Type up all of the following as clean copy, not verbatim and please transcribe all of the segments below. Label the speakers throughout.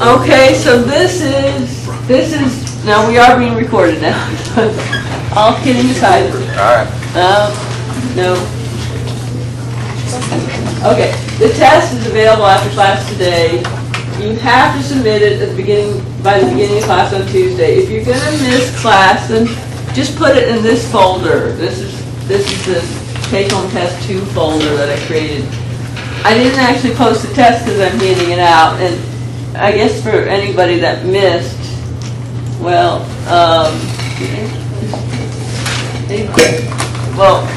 Speaker 1: Okay, so this is, now we are being recorded now. All kidding aside.
Speaker 2: Alright.
Speaker 1: No. Okay, the test is available after class today. You have to submit it at the beginning, by the beginning of class on Tuesday. If you're gonna miss class, then just put it in this folder. This is the take-home test 2 folder that I created. I didn't actually post the test because I'm handing it out, and I guess for anybody that missed, well,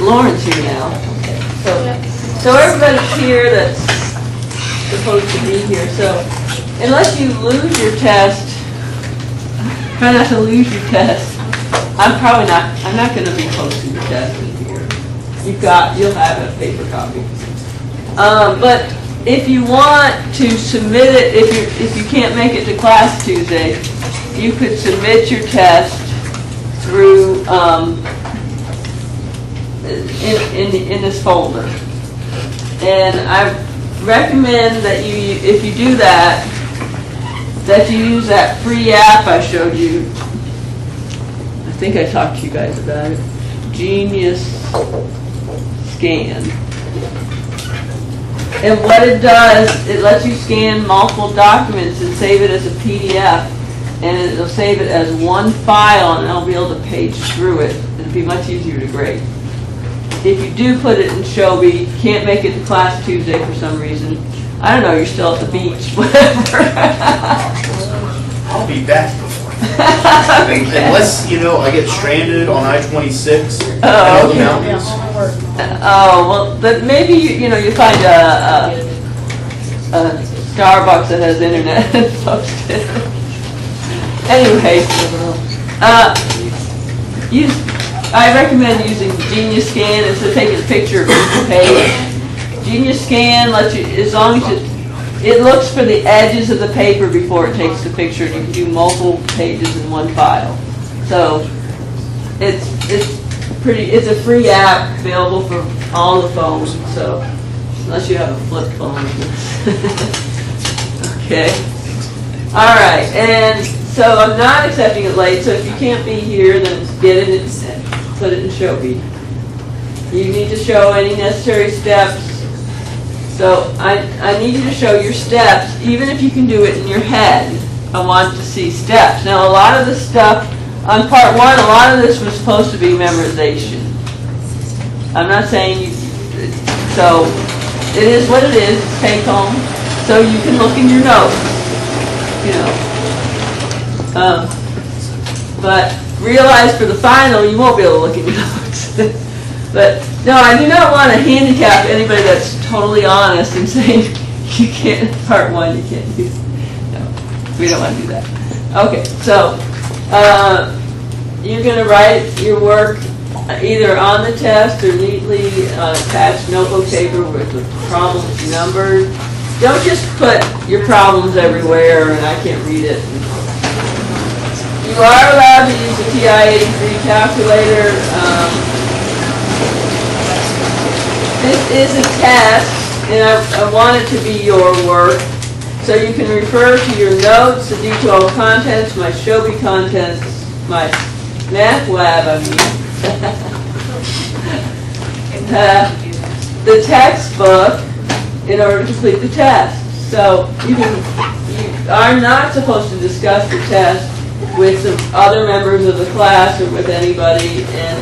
Speaker 1: Lauren's here now. So everybody's here that's supposed to be here. So unless you lose your test, try not to lose your test. I'm not going to be posting your test in here. You'll have a paper copy. But if you want to submit it, if you can't make it to class Tuesday, you could submit your test through in this folder. And I recommend that if you do that you use that free app I showed you. I think I talked to you guys about it. Genius Scan. And what it does, it lets you scan multiple documents and save it as a PDF. And it'll save it as one file, and I'll be able to page through it. It'll be much easier to grade. If you do put it in Shelby, can't make it to class Tuesday for some reason, I don't know, you're still at the beach, whatever.
Speaker 3: I'll be back before. Unless, I get stranded on I-26 and all the mountains.
Speaker 1: Oh, well, but maybe, you find a Starbucks that has internet and post it. Anyway, I recommend using Genius Scan instead of taking a picture of each page. Genius Scan lets you, as long as it looks for the edges of the paper before it takes the picture, and you can do multiple pages in one file. So it's a free app available for all the phones. So unless you have a flip phone. Okay. All right, and so I'm not accepting it late. So if you can't be here, then get it and put it in Shelby. You need to show any necessary steps. So I need you to show your steps, even if you can do it in your head. I want to see steps. Now, a lot of the stuff on part 1, a lot of this was supposed to be memorization. I'm not saying you. So it is what it is. It's take home. So you can look in your notes. But realize for the final, you won't be able to look at your notes. But no, I do not want to handicap anybody that's totally honest and saying you can't, part 1, you can't do. No, we don't want to do that. Okay, so you're going to write your work either on the test or neatly attached notebook paper with the problems numbered. Don't just put your problems everywhere and I can't read it. You are allowed to use the TI-83 calculator. This is a test, and I want it to be your work. So you can refer to your notes, the detailed contents, my Shelby contents, my math lab, the textbook in order to complete the test. So you are not supposed to discuss the test with the other members of the class or with anybody, and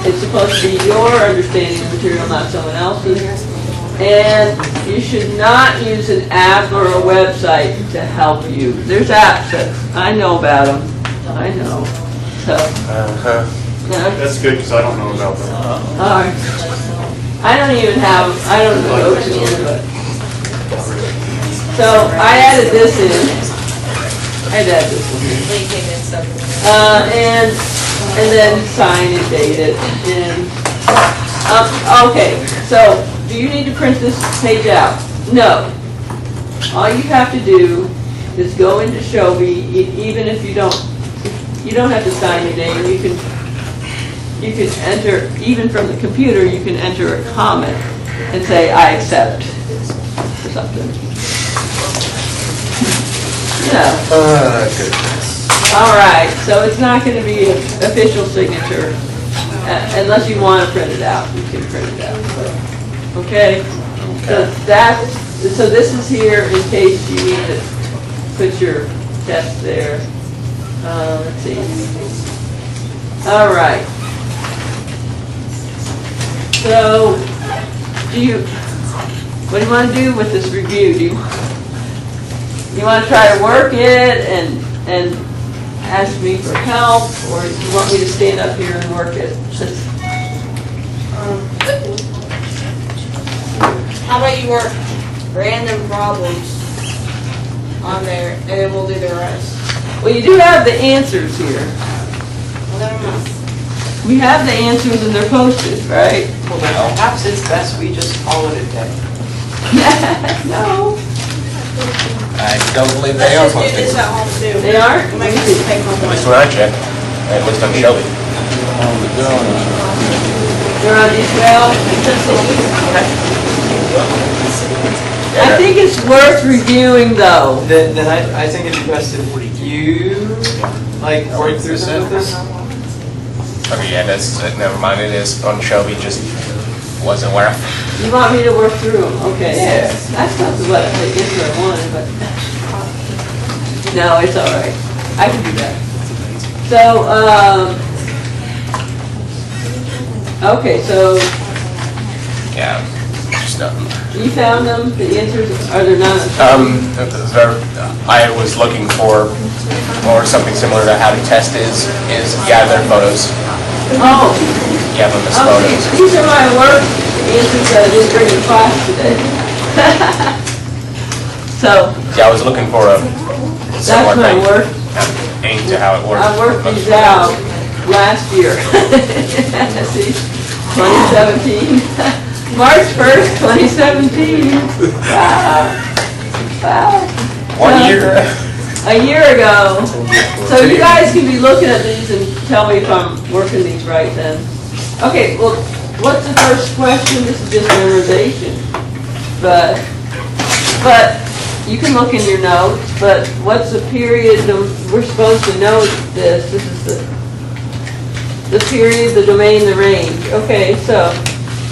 Speaker 1: it's supposed to be your understanding of the material, not someone else's. And you should not use an app or a website to help you. There's apps that I know about them. I know. So.
Speaker 3: That's good because I don't know about them.
Speaker 1: All right. I don't know those either, but. So I added this in. And then sign and date it. And okay, so do you need to print this page out? No. All you have to do is go into Shelby, even if you don't have to sign your name. You can enter, even from the computer, you can enter a comment and say, I accept, or something. No.
Speaker 2: Goodness.
Speaker 1: All right, so it's not going to be an official signature, unless you want to print it out, you can print it out. Okay? So that's, so this is here in case you need to put your test there. Let's see. All right. So, what do you want to do with this review? Do you want to try to work it and ask me for help, or do you want me to stand up here and work it?
Speaker 4: How about you work random problems on there, and then we'll do the rest.
Speaker 1: Well, you do have the answers here.
Speaker 4: Well, never mind.
Speaker 1: We have the answers and they're posted, right?
Speaker 5: Well, then perhaps it's best we just call it a day.
Speaker 1: No,
Speaker 2: I don't believe they
Speaker 4: Let's
Speaker 2: are
Speaker 4: just do this
Speaker 2: posted.
Speaker 4: at home too.
Speaker 1: they aren't?
Speaker 4: Make us take home
Speaker 2: At
Speaker 4: one.
Speaker 2: least when I checked, at least on Shelby.
Speaker 1: They're on email. I think it's worth reviewing though.
Speaker 5: Then I think it's best if you, like, work through some of this.
Speaker 2: Okay, yeah, that's, never mind, it is on Shelby, just wasn't where I.
Speaker 1: You want me to work through them? Okay.
Speaker 5: Yeah.
Speaker 1: That's not what I guess I wanted, but no, it's all right. I can do that. So, okay, so
Speaker 2: Yeah, just,
Speaker 1: you found them, the answers, are there none?
Speaker 2: I was looking for, or something similar to how to test is, yeah, their photos.
Speaker 1: Oh,
Speaker 2: Yeah, them as
Speaker 1: okay,
Speaker 2: photos.
Speaker 1: these are my work answers that I didn't bring to class today. So,
Speaker 2: Yeah, I was looking for a similar
Speaker 1: that's my
Speaker 2: thing.
Speaker 1: work.
Speaker 2: Aimed to how it works.
Speaker 1: I worked these out last year. See, 2017, March 1st, 2017. Wow.
Speaker 2: 1 year.
Speaker 1: A year ago. So you guys can be looking at these and tell me if I'm working these right then. Okay, well, what's the first question? This is just memorization. But you can look in your notes, but what's the period, we're supposed to know this. This is the period, the domain, the range. Okay, so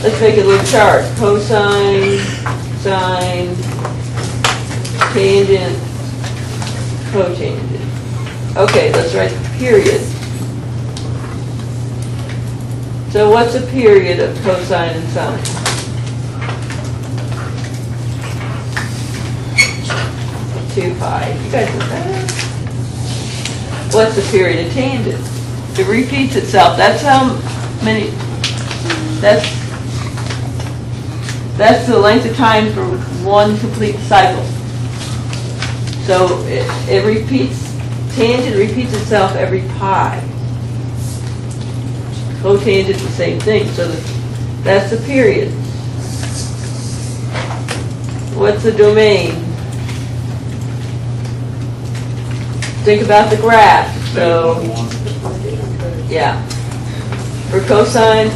Speaker 1: let's make a little chart. Cosine, sine, tangent, cotangent. Okay, let's write the period. So what's a period of cosine and sine? 2 pi. You guys know that? What's the period of tangent? It repeats itself. That's how many, that's the length of time for one complete cycle. So it repeats, tangent repeats itself every pi. Cotangent, the same thing. So that's the period. What's the domain? Think about the graph. So, yeah. For cosine,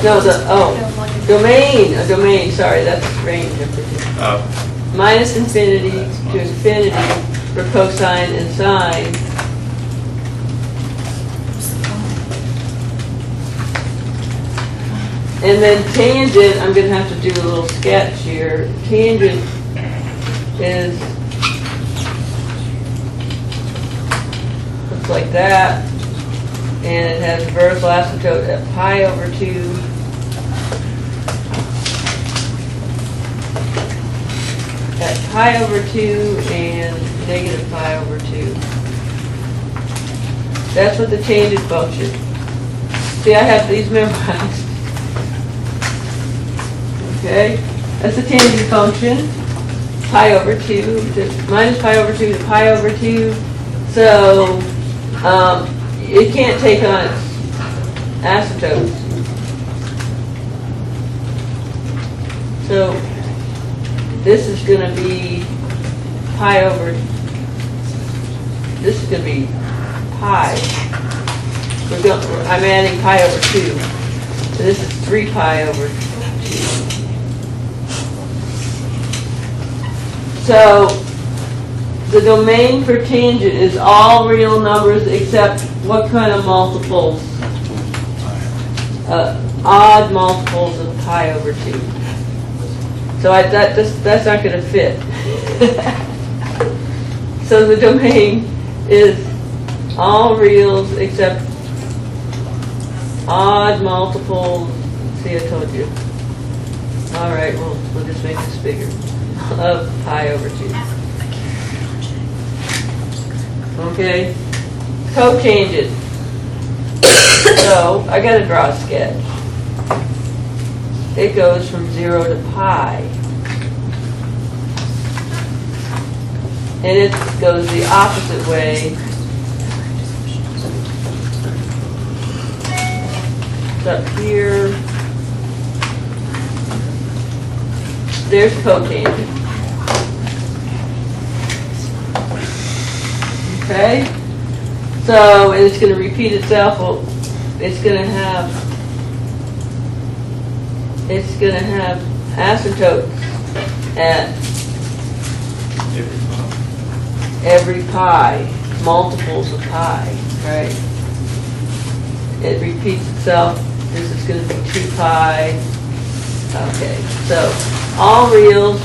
Speaker 1: no, a domain, sorry, that's range. Minus infinity to infinity for cosine and sine. And then tangent, I'm going to have to do a little sketch here. Tangent is, looks like that. And it has vertical asymptote at pi over 2. At pi over 2 and negative pi over 2. That's what the tangent function. See, I have these memorized. Okay, that's the tangent function. Pi over 2, minus pi over 2 to pi over 2. So, it can't take on its asymptotes. So, this is going to be pi over, this is going to be pi. I'm adding pi over 2. So this is 3 pi over 2. So the domain for tangent is all real numbers except what kind of multiples? Odd multiples of pi over 2. So that's not going to fit. So the domain is all reals except odd multiples. See, I told you. All right, we'll just make this bigger. Of pi over 2. Okay? Cotangent. So, I gotta draw a sketch. It goes from 0 to pi. And it goes the opposite way. It's up here. There's cotangent. Okay? So, and it's going to repeat itself. Well, it's going to have asymptotes at every pi, multiples of pi, right? It repeats itself. This is going to be 2 pi. Okay, so all reals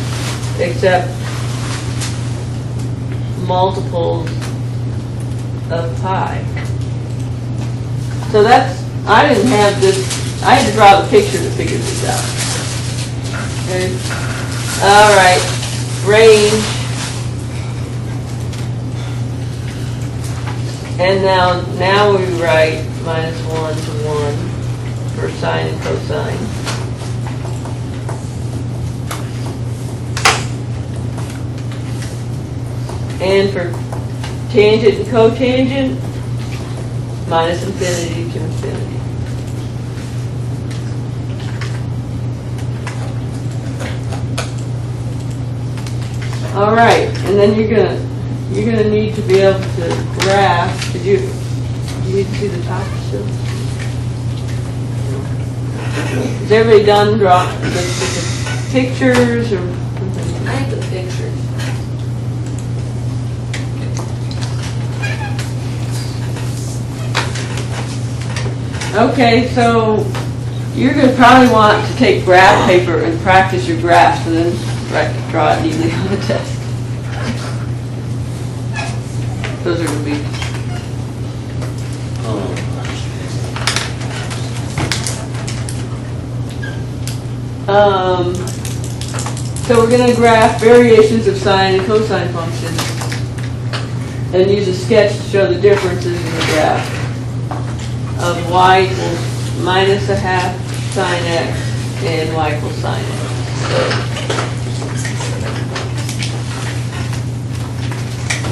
Speaker 1: except multiples of pi. So that's, I didn't have this, I had to draw the picture to figure this out. Okay. All right, range. And now we write -1 to 1 for sine and cosine. And for tangent and cotangent, minus infinity to infinity. All right, and then you're gonna need to be able to graph. Do you need to see the top still? Is everybody done drawing the pictures or something?
Speaker 4: I have the pictures.
Speaker 1: Okay, so you're going to probably want to take graph paper and practice your graphs and then draw it neatly on the test. Those are going to be... So we're going to graph variations of sine and cosine functions and use a sketch to show the differences in the graph of y equals -1/2 sine x and y equals sine x. So,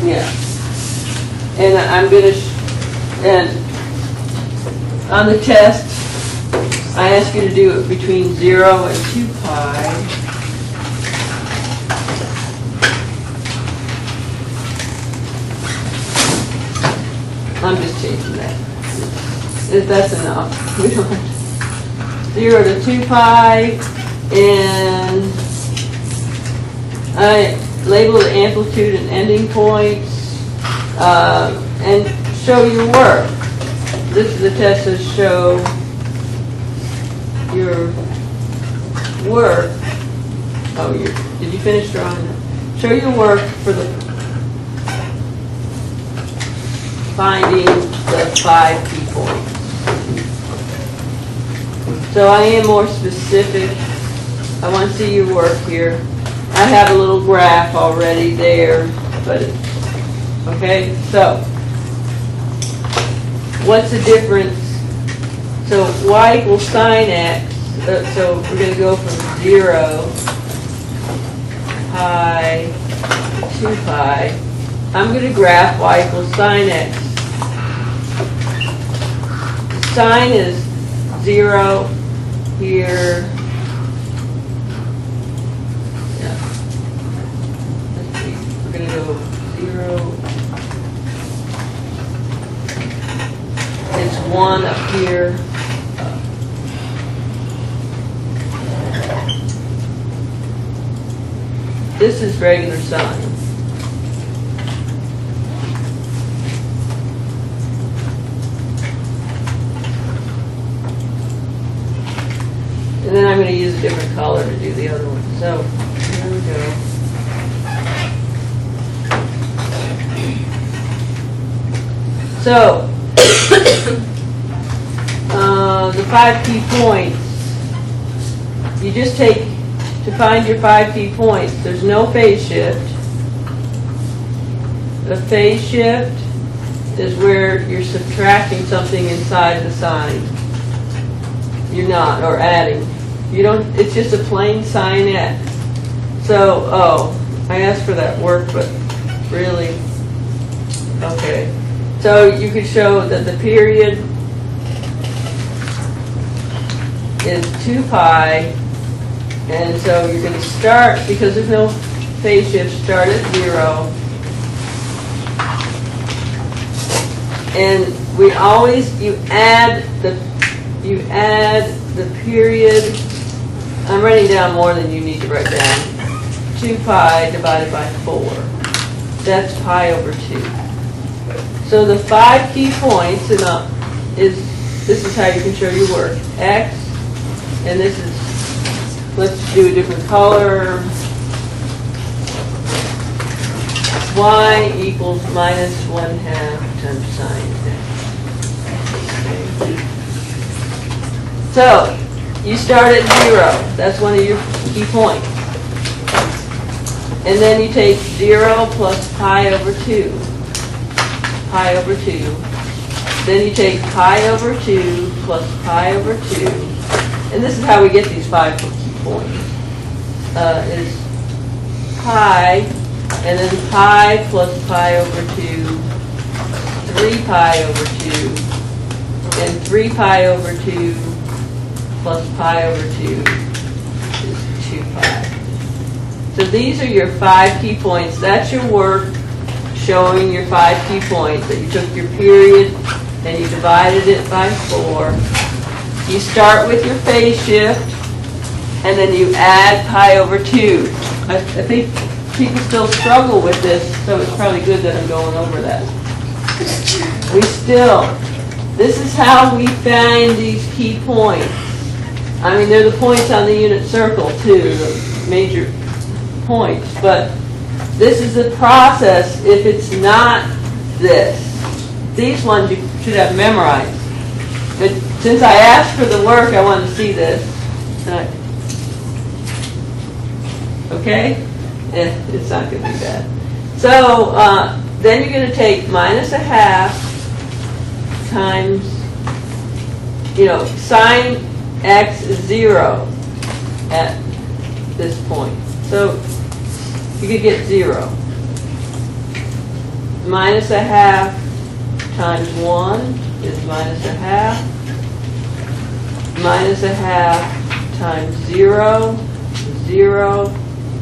Speaker 1: yeah. And I'm going to, and on the test, I ask you to do it between 0 and 2 pi. I'm just changing that. That's enough. We don't have to. 0 to 2 pi, and I label the amplitude and ending points, and show your work. This is the test to show your work. Oh, did you finish drawing it? Show your work for the finding the 5 key points. So I am more specific. I want to see your work here. I have a little graph already there, but okay. So what's the difference? So y equals sine x. So we're going to go from 0 pi to 2 pi. I'm going to graph y equals sine x. Sine is 0 here. Yeah. Let's see. We're going to go 0. It's 1 up here. This is regular sine. color to do the other one. So, here we go. So, the 5 key points, you just take, to find your 5 key points, there's no phase shift. The phase shift is where you're subtracting something inside the sign. You're not, or adding. You don't, it's just a plain sign X. So, oh, I asked for that work, but really, okay. So you could show that the period is 2 pi, and so you're going to start, because there's no phase shift, start at 0. And we always, you add the period, I'm writing down more than you need to write down, 2 pi divided by 4. That's pi over 2. So the 5 key points this is how you can show your work. X, and this is, let's do a different color. Y equals minus 1/2 times sine X. So, you start at 0. That's one of your key points. And then you take 0 plus pi over 2. Pi over 2. Then you take pi over 2 plus pi over 2. And this is how we get these 5 key points. Is pi, and then pi plus pi over 2, 3 pi over 2, and 3 pi over 2 plus pi over 2 is 2 pi. So these are your 5 key points. That's your work showing your 5 key points, that you took your period and you divided it by 4. You start with your phase shift, and then you add pi over 2. I think people still struggle with this, so it's probably good that I'm going over that. This is how we find these key points. I mean, they're the points on the unit circle too, the major points, but this is the process. If it's not this, these ones you should have memorized. But since I asked for the work, I want to see this. Okay? It's not going to be bad. So then you're going to take minus 1/2 times, sine X is 0 at this point. So you could get 0. Minus 1/2 times 1 is minus 1/2. Minus 1/2 times 0 is 0.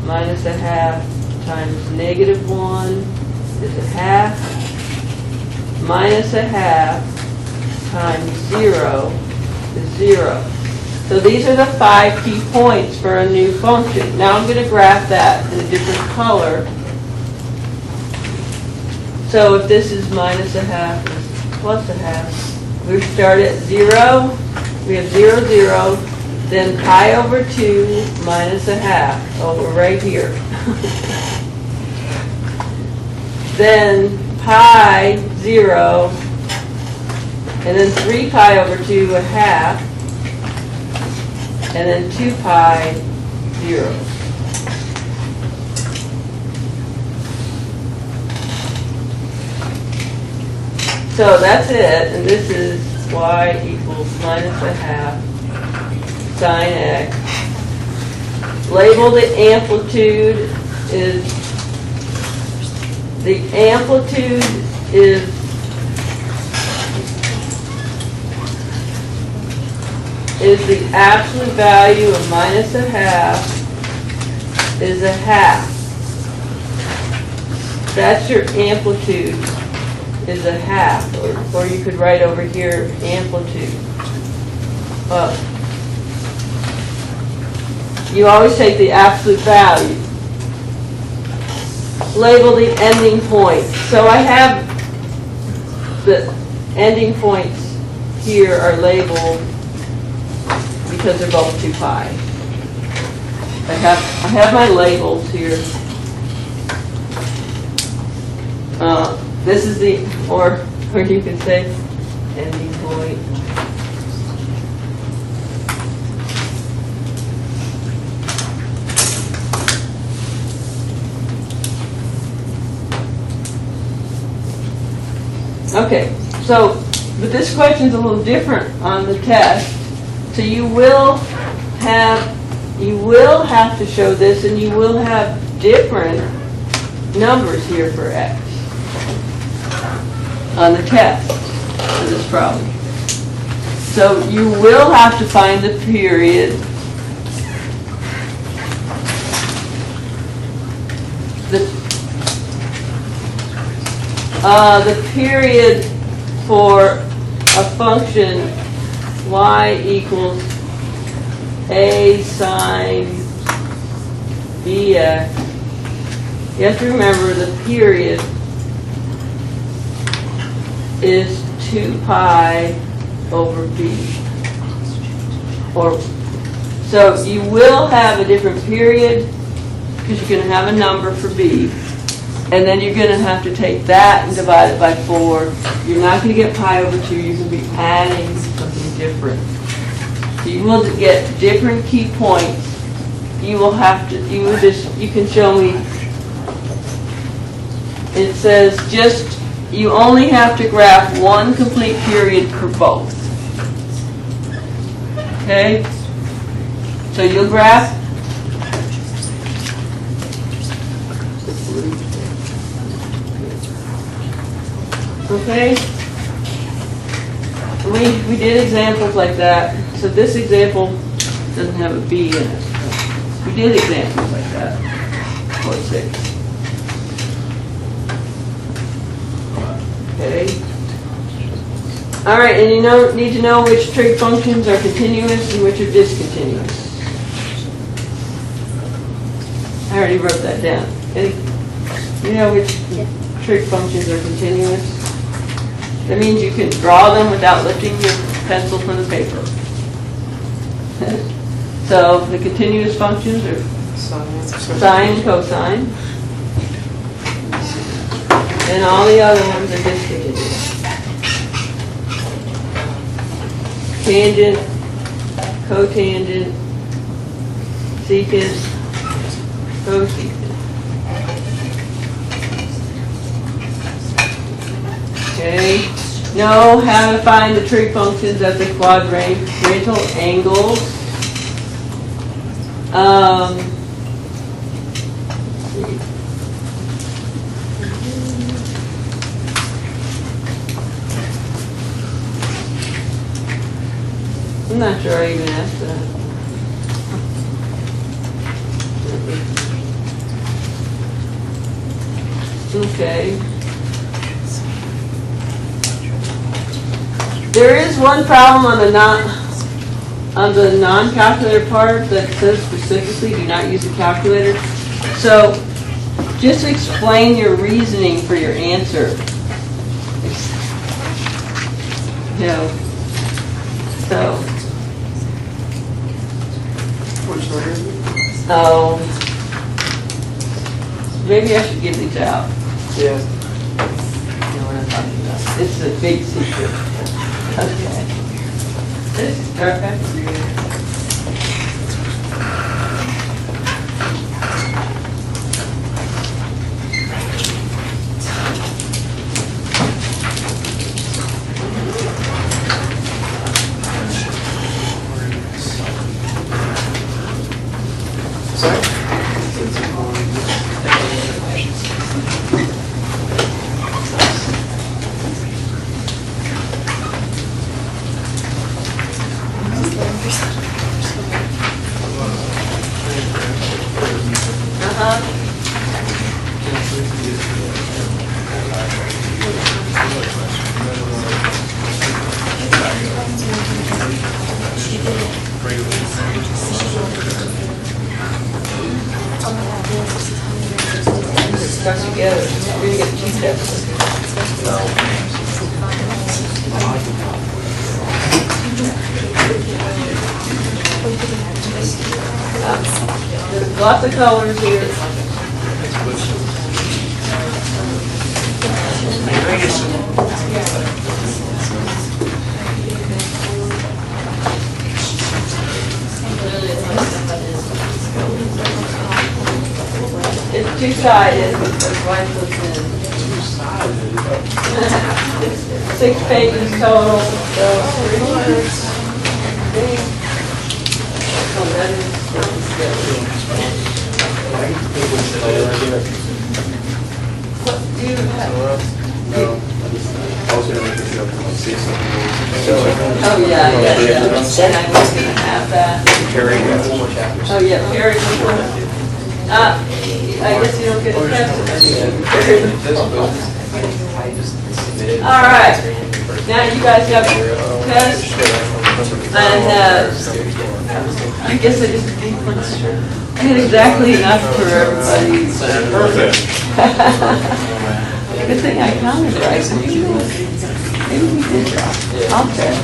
Speaker 1: Minus 1/2 times -1 is 1/2. Minus 1/2 times 0 is 0. So these are the 5 key points for a new function. Now I'm going to graph that in a different color. So if this is minus 1/2, this is plus 1/2. We start at 0. We have 0, 0. Then pi over 2 minus 1/2. Oh, we're right here. Then pi 0. And then 3 pi over 2, 1/2. And then 2 pi 0. So that's it, and this is y equals minus 1/2 sine x. Label the amplitude is the absolute value of minus 1/2 is 1/2. That's your amplitude, is 1/2, or you could write over here amplitude. You always take the absolute value. Label the ending points. So I have the ending points here are labeled because they're both 2 pi. I have my labels here. This is the, or you can say ending point. Okay, so, but this question is a little different on the test. So you will have to show this, and you will have different numbers here for x on the test for this problem. So you will have to find the period the period for a function y equals a sine bx. You have to remember the period is 2 pi over b. Or so you will have a different period because you're going to have a number for b. And then you're going to have to take that and divide it by 4. You're not going to get pi over 2. You're going to be adding something different. So you will get different key points. You will have to, you can show me. It says just, you only have to graph one complete period for both. Okay? So you'll graph. Okay? We did examples like that. So this example doesn't have a B in it. We did examples like that. 4, 6. Okay. All right, and you need to know which trig functions are continuous and which are discontinuous. I already wrote that down. Okay. You know which trig functions are continuous? That means you can draw them without lifting your pencil from the paper. So the continuous functions are sine and cosine. And all the other ones are discontinuous. Tangent, cotangent, secant, cosecant. Okay. Know how to find the trig functions at the quadrantal angles. I'm not sure I even asked that. Okay. There is one problem on the non-calculator part that says specifically do not use a calculator. So just explain your reasoning for your answer. You know, so.
Speaker 5: Which one is it?
Speaker 1: Oh, maybe I should give these out.
Speaker 5: Yeah.
Speaker 1: You know what I'm talking about. It's a big secret. Okay. Okay. Stuck together. We're going to get two steps. There's lots of colors here. It's two-sided, that's why it's in. 6 pages total, so 300. Oh, that is what do you have? Oh, yeah. Then I was gonna have that. Oh, yeah, Perry. I guess you don't get a test. All right. Now you guys have your test. And I guess I just I had exactly enough for everybody. Perfect. Good thing I counted right. Maybe we did drop. I'll check.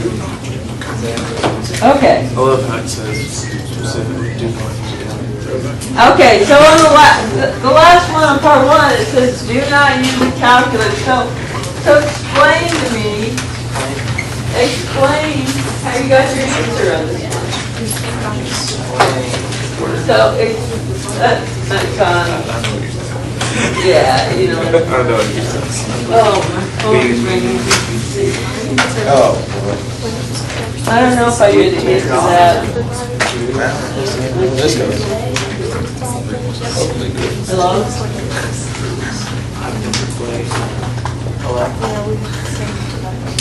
Speaker 1: Okay.
Speaker 6: I love how it says specifically do not use calculator.
Speaker 1: Okay, so on the last one on part 1, it says do not use a calculator. So explain to me, explain how you got your answer on this one. So that's yeah, you know.
Speaker 6: I don't know what you said.
Speaker 1: Oh, my phone's ringing.
Speaker 2: Oh.
Speaker 1: I don't know if I need to answer that.
Speaker 2: This goes.
Speaker 1: Hello?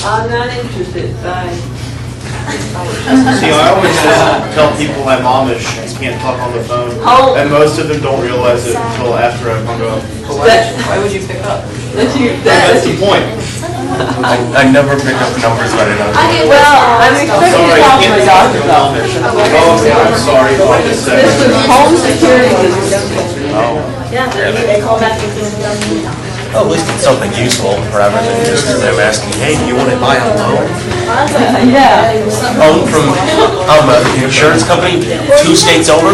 Speaker 1: I'm not interested, bye.
Speaker 3: See, I always tell people I'm Amish and can't talk on the phone.
Speaker 1: Oh.
Speaker 3: And most of them don't realize it until after I've hung up.
Speaker 5: Why would you pick up?
Speaker 3: That's the point.
Speaker 2: I never pick up numbers that I don't know.
Speaker 1: Well, I'm expecting to call my doctor's office.
Speaker 3: Oh, I'm sorry.
Speaker 1: This is home security system.
Speaker 2: Oh, at least it's something useful rather than just them asking, hey, do you want to buy a loan?
Speaker 1: Yeah.
Speaker 2: Loan from an insurance company 2 states over?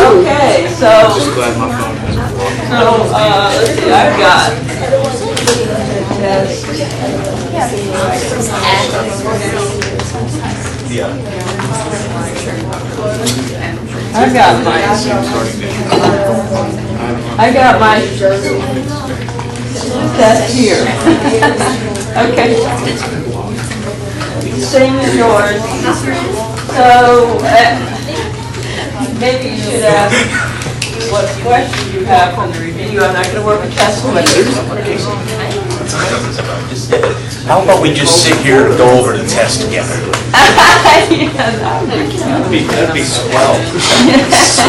Speaker 1: Okay, so,
Speaker 6: Glad my phone has a block.
Speaker 1: let's see, I've got.
Speaker 2: Yeah.
Speaker 1: I've got my test here. Okay. Same as yours. So, maybe you should ask what questions you have from the review. I'm not going to work with test questions.
Speaker 2: How about we just sit here and go over the test together?
Speaker 3: That'd be swell.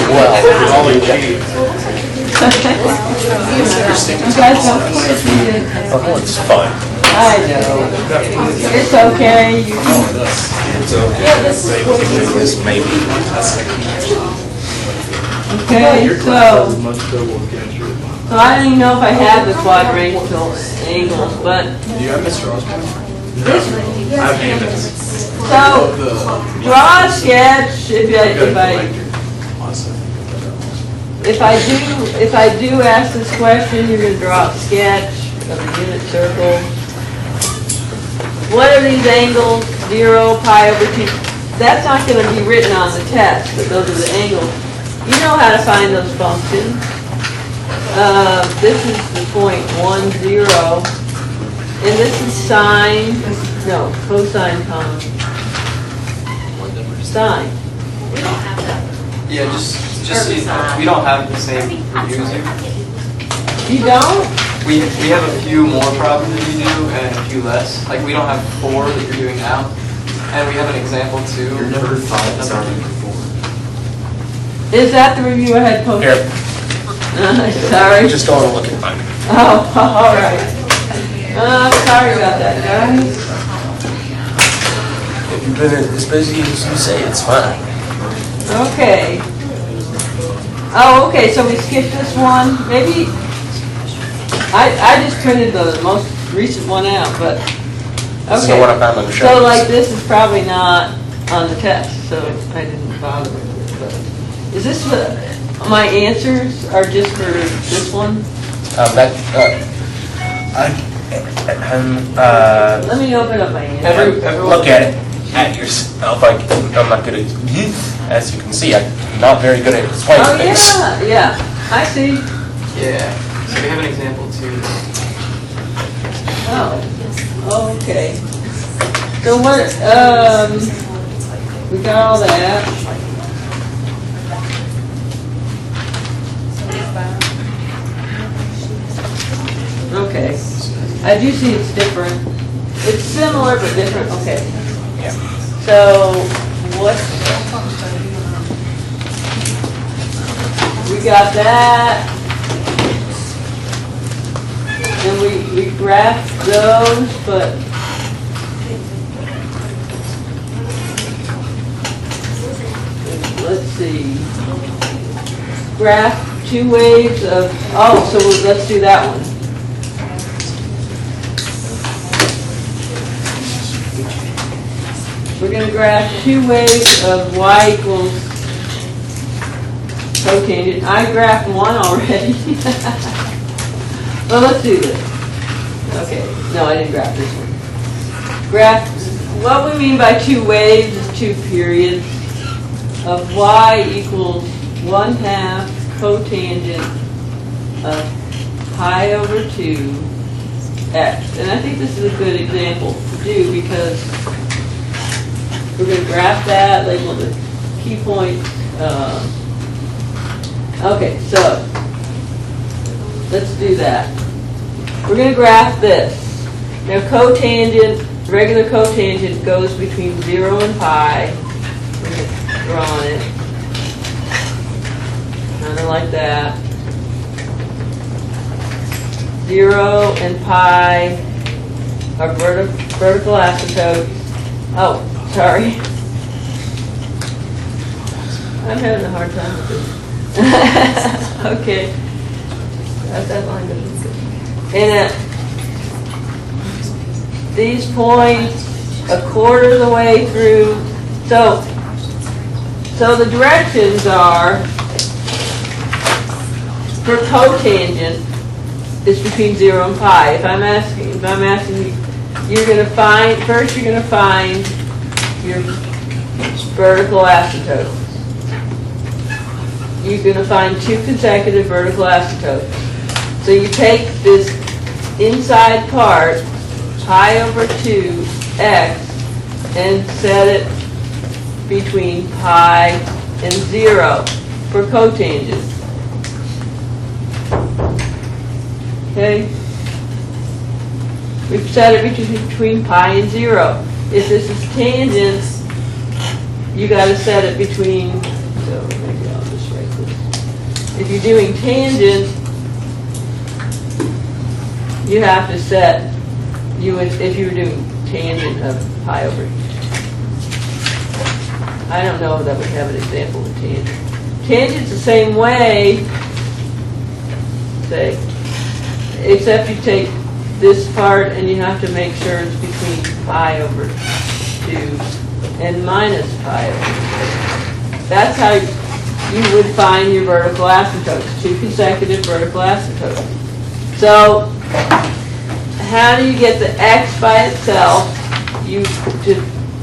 Speaker 2: Well,
Speaker 3: All the cheese.
Speaker 1: You guys don't push me.
Speaker 2: oh, it's fun.
Speaker 1: I know. It's okay. You
Speaker 2: This maybe.
Speaker 1: okay, so I don't even know if I have the quadrangle angles, but
Speaker 6: Do you have Mr. Osborne? I have Hammond's.
Speaker 1: so draw a sketch if I do ask this question, you're going to draw a sketch of a unit circle. What are these angles? 0, pi over 2. That's not going to be written on the test, but those are the angles. You know how to find those functions. This is the point 1, 0. And this is sine, no, cosine column. Sine.
Speaker 5: Yeah, just so you know, we don't have the same reviews here.
Speaker 1: You don't?
Speaker 5: We have a few more problems than you do and a few less. Like we don't have 4 that you're doing now, and we have an example too.
Speaker 6: You're number 5, it's already number 4.
Speaker 1: Is that the review I had posted?
Speaker 2: Here,
Speaker 1: Sorry.
Speaker 2: just go and look at mine.
Speaker 1: Oh, all right. Sorry about that, guys.
Speaker 2: If you've been as busy as you say, it's fine.
Speaker 1: Okay. Oh, okay, so we skipped this one. Maybe, I just printed the most recent one out, but
Speaker 2: This is the
Speaker 1: Okay.
Speaker 2: one I found on the
Speaker 1: So
Speaker 2: shelf.
Speaker 1: like this is probably not on the test, so I didn't bother with it. But is this my answers are just for this one? Let me open up my answers.
Speaker 5: Everyone.
Speaker 2: Look at it at yourself. Like, I'm not good at, as you can see, I'm not very good at explaining
Speaker 1: Oh
Speaker 2: things.
Speaker 1: yeah, I see.
Speaker 5: Yeah. So we have an example too.
Speaker 1: Oh, okay. So what? We got all that. Okay. I do see it's different. It's similar but different. Okay.
Speaker 2: Yeah.
Speaker 1: So what? We got that. And we graphed those, but let's see. Graph 2 waves of, oh, so let's do that one. We're going to graph 2 waves of y equals cotangent. I graphed one already. Well, let's do this. Okay, no, I didn't graph this one. Graph, what we mean by 2 waves is 2 periods of y equals 1/2 cotangent of pi over 2 x. And I think this is a good example to do because we're going to graph that, label the key points. Okay, so let's do that. We're going to graph this. Now cotangent, regular cotangent goes between 0 and pi. We're going to draw it. Kind of like that. 0 and pi are vertical asymptotes. Oh, sorry. I'm having a hard time with this. Okay. That line doesn't good. And these points a quarter of the way through. So the directions are for cotangent is between 0 and pi. If I'm asking you, you're going to find your vertical asymptotes. You're going to find 2 consecutive vertical asymptotes. So you take this inside part, pi over 2x, and set it between pi and 0 for cotangent. Okay? We've set it between pi and 0. If this is tangent, you got to set it between, so maybe I'll just write this. If you're doing tangent, you have to set, if you were doing tangent of pi over, I don't know that we have an example of tangent. Tangent's the same way, say, except you take this part and you have to make sure it's between pi over 2 and minus pi over 2. That's how you would find your vertical asymptotes, 2 consecutive vertical asymptotes. So, how do you get the x by itself?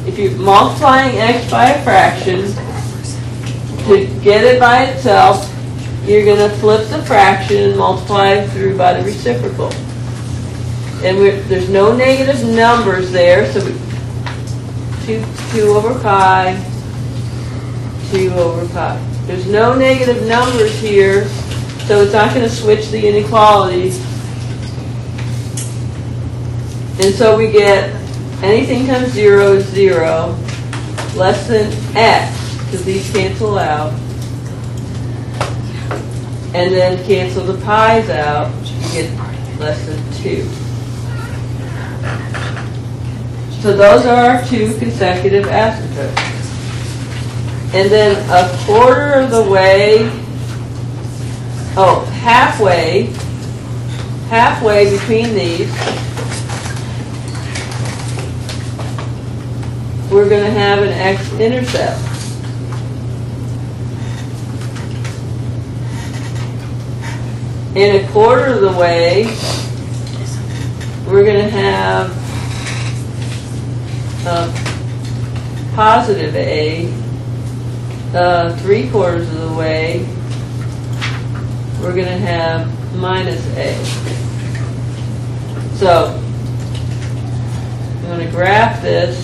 Speaker 1: If you're multiplying x by a fraction, to get it by itself, you're going to flip the fraction and multiply it through by the reciprocal. And there's no negative numbers there, so 2 over pi, 2 over pi. There's no negative numbers here, so it's not going to switch the inequalities. And so we get anything times 0 is 0, less than x, because these cancel out. And then cancel the pi's out, you get less than 2. So those are our 2 consecutive asymptotes. And then a quarter of the way, halfway between these, we're gonna have an x-intercept. In a quarter of the way, we're gonna have a positive A. 3/4 of the way, we're gonna have minus A. So, I'm going to graph this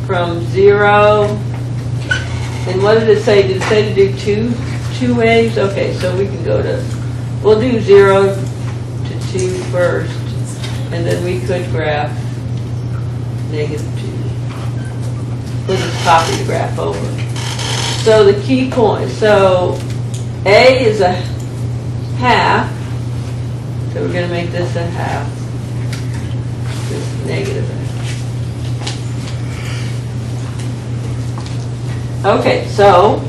Speaker 1: from 0, and what did it say? Did it say to do two waves? Okay, so we can go to, we'll do 0 to 2 first, and then we could graph -2. We'll just copy the graph over. So the key point, so A is a half, so we're going to make this a half. This negative half. Okay, so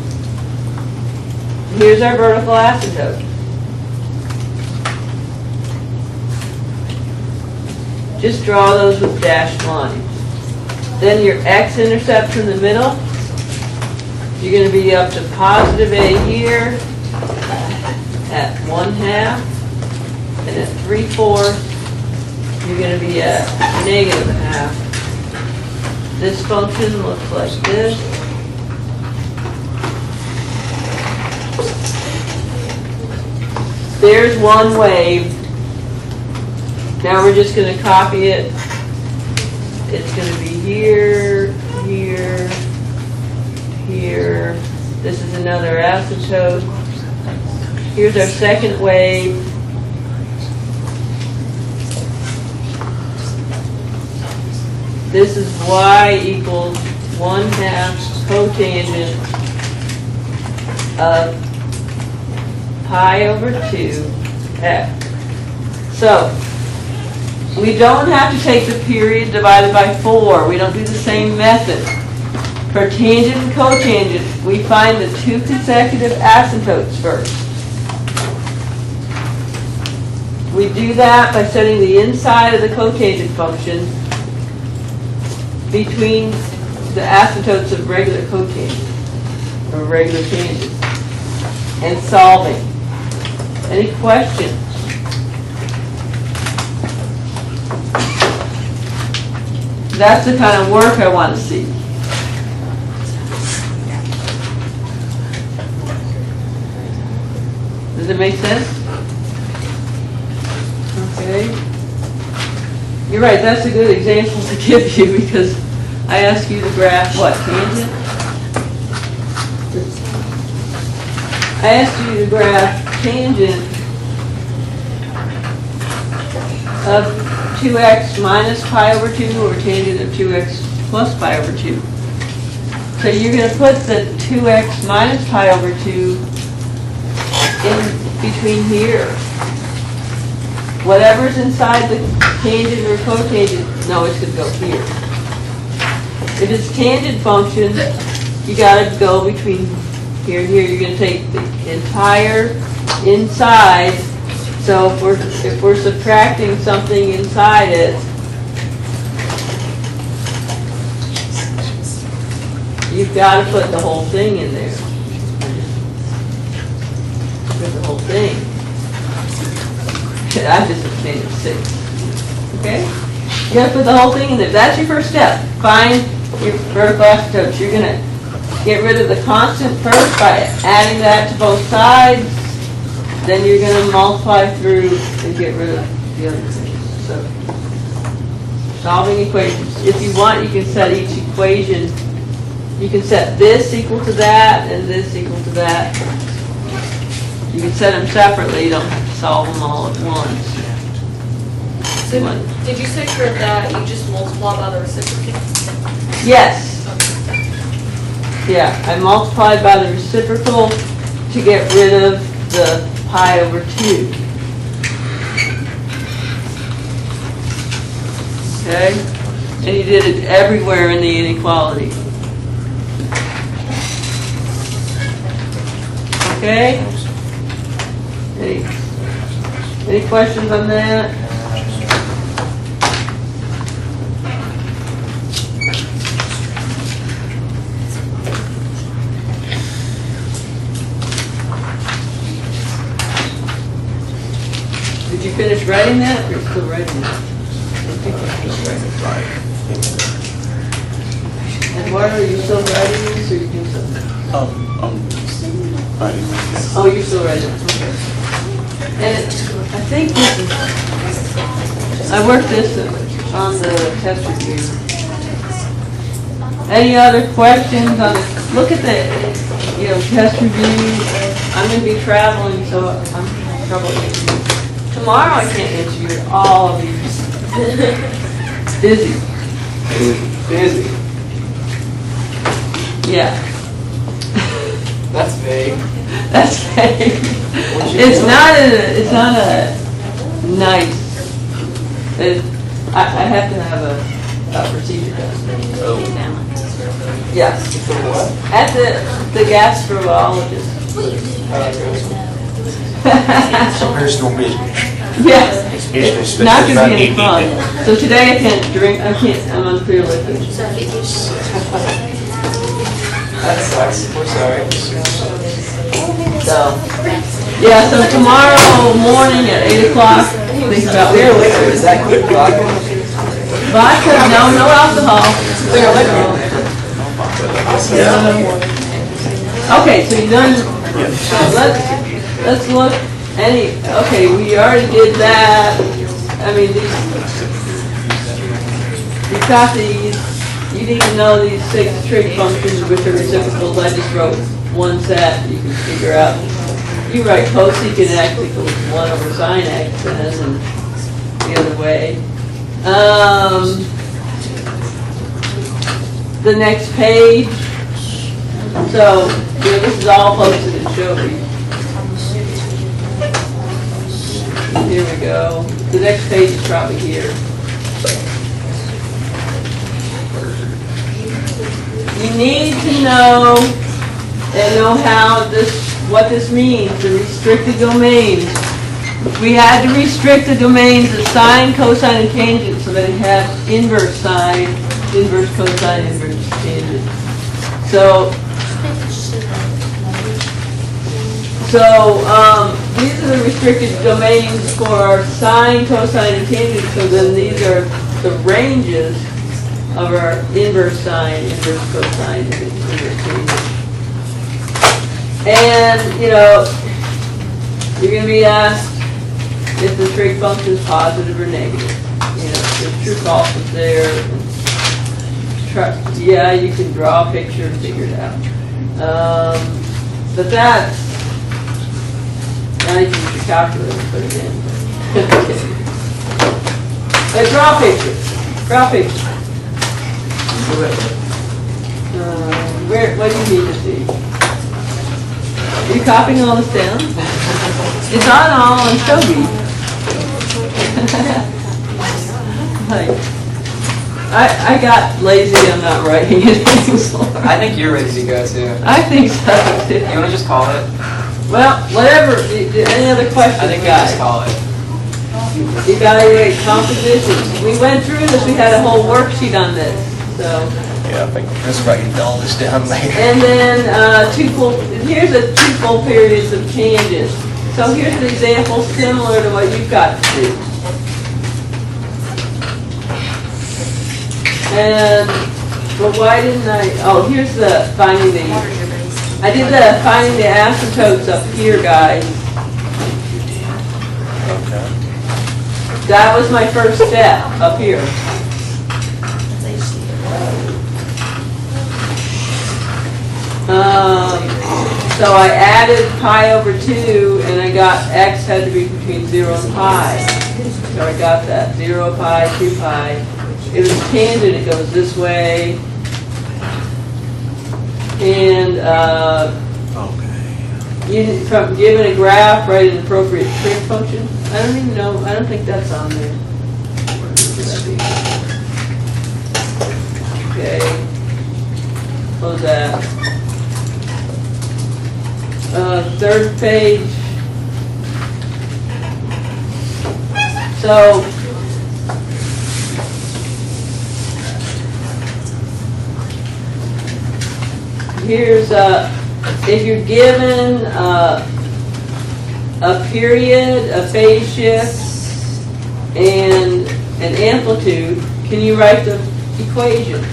Speaker 1: here's our vertical asymptote. Just draw those with dashed lines. Then your x-intercepts in the middle, you're going to be up to positive A here at 1/2, and at 3/4, you're going to be at -1/2. This function looks like this. There's one wave. Now we're just going to copy it. It's going to be here, here, here. This is another asymptote. Here's our second wave. This is y equals 1/2 cotangent of pi over 2x. So, we don't have to take the period divided by 4. We don't do the same method. For tangent and cotangent, we find the 2 consecutive asymptotes first. We do that by setting the inside of the cotangent function between the asymptotes of regular cotangent, or regular tangent, and solving. Any questions? That's the kind of work I want to see. Does it make sense? Okay. You're right, that's a good example to give you because I asked you to graph what, tangent? I asked you to graph tangent of 2x minus pi over 2 or tangent of 2x plus pi over 2. So you're going to put the 2x minus pi over 2 in between here. Whatever's inside the tangent or cotangent, no, it's going to go here. If it's tangent function, you got to go between here and here. You're going to take the entire inside. So if we're subtracting something inside it, you've got to put the whole thing in there. Put the whole thing. I just obtained 6. Okay? You got to put the whole thing in there. That's your first step. Find your vertical asymptotes. You're going to get rid of the constant first by adding that to both sides. Then you're going to multiply through and get rid of the other things. So, solving equations. If you want, you can set each equation. You can set this equal to that and this equal to that. You can set them separately. You don't have to solve them all at once.
Speaker 4: So, did you say for that you just multiply by the reciprocal?
Speaker 1: Yes. Yeah, I multiplied by the reciprocal to get rid of the pi over 2. Okay? And you did it everywhere in the inequality. Okay? Any questions on that? Did you finish writing that, or you're still writing that? And why are you still writing this, or you do something? Oh, you're still writing it, okay. And I think this is, I worked this on the test review. Any other questions on, look at the, test review. I'm gonna be traveling, so I'm having trouble answering. Tomorrow I can't answer you all of these. Busy.
Speaker 5: Busy.
Speaker 1: Yeah.
Speaker 5: That's vague.
Speaker 1: That's vague. It's not a nice, I have to have a procedure done. Yes. At the gastrologist.
Speaker 6: Personal business.
Speaker 1: Yes.
Speaker 6: Business
Speaker 1: It's not
Speaker 6: that's
Speaker 1: gonna be any
Speaker 6: about
Speaker 1: fun. So today I can't drink, I'm unclear liquid.
Speaker 5: That sucks. We're sorry.
Speaker 1: So, yeah, so tomorrow morning at 8 o'clock, think about
Speaker 5: Clear liquor, is that quick vodka?
Speaker 1: vodka, no alcohol.
Speaker 5: Clear liquor.
Speaker 1: Okay, so you done, so let's look, okay, we already did that. I mean, you've got these, you need to know these 6 trig functions with the reciprocals. I just wrote one set, you can figure out. You write cosecant x equals 1 over sine x, and the other way. The next page. So, this is all posted in Shobi. Here we go. The next page is probably here. You need to know and know what this means, the restricted domains. We had to restrict the domains of sine, cosine, and tangent so that it had inverse sine, inverse cosine, inverse tangent. So these are the restricted domains for sine, cosine, and tangent. So then these are the ranges of our inverse sine, inverse cosine, and inverse tangent. And, you're going to be asked if the trig function is positive or negative. If true, false is there. Yeah, you can draw a picture and figure it out. But that's, now you can use your calculator to put it in. But draw a picture. Draw a picture. What do you need to see? Are you copying all this down? It's all on Shobi. I got lazy, I'm not writing it anymore.
Speaker 5: I think you're ready to go too.
Speaker 1: I think so too.
Speaker 5: You want to just call it?
Speaker 1: Well, whatever, any other questions?
Speaker 5: I think we
Speaker 1: guys?
Speaker 5: just call it.
Speaker 1: Evaluate compositions. We went through this, we had a whole worksheet on this, so.
Speaker 2: Yeah, I think let's write all this down later.
Speaker 1: And then here's a 2 full periods of tangents. So here's an example similar to what you've got to do. But why didn't here's the finding I did the finding the asymptotes up here, guys.
Speaker 2: Okay.
Speaker 1: That was my first step up here. So I added pi over 2, and I got x had to be between 0 and pi. So I got that, 0 pi, 2 pi. It was tangent, it goes this way. And from given a graph, write an appropriate trig function. I don't even know, I don't think that's on there. Okay, close that. Third page. So here's if you're given a period, a phase shift, and an amplitude, can you write the equation?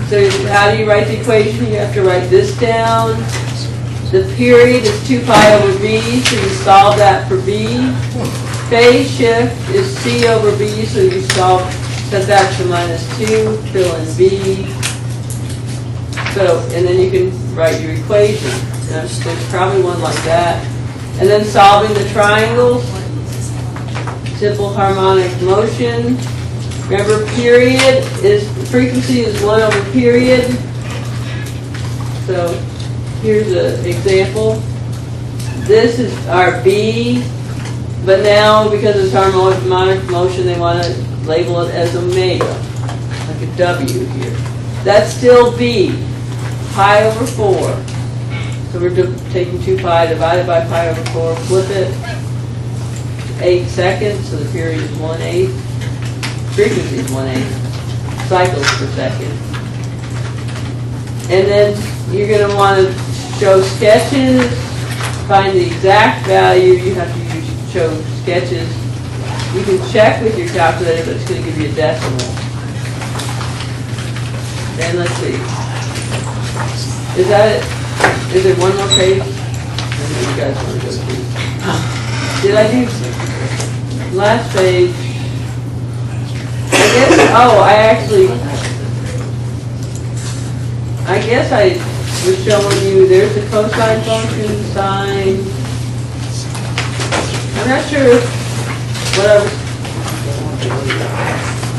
Speaker 1: So how do you write the equation? You have to write this down. The period is 2 pi over b, so you solve that for b. Phase shift is c over b, so you set that to -2, fill in b. So, and then you can write your equation. There's probably one like that. And then solving the triangles, simple harmonic motion. Remember, period is, frequency is 1 over period. So here's an example. This is our B, but now because it's harmonic motion, they want to label it as omega, like a W here. That's still B, pi over 4. So we're taking 2 pi divided by pi over 4, flip it, 8 seconds, so the period is 1/8. Frequency is 1/8 cycles per second. And then you're going to want to show sketches, find the exact value. You have to show sketches. You can check with your calculator, but it's going to give you a decimal. And let's see. Is that it? Is there one more page? I know you guys want to go through. Did I do last page? I guess I was showing you, there's the cosine function, sine. I'm not sure what I was,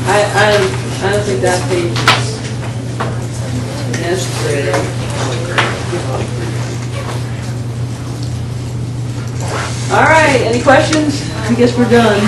Speaker 1: I don't think that page is necessary. All right, any questions? I guess we're done.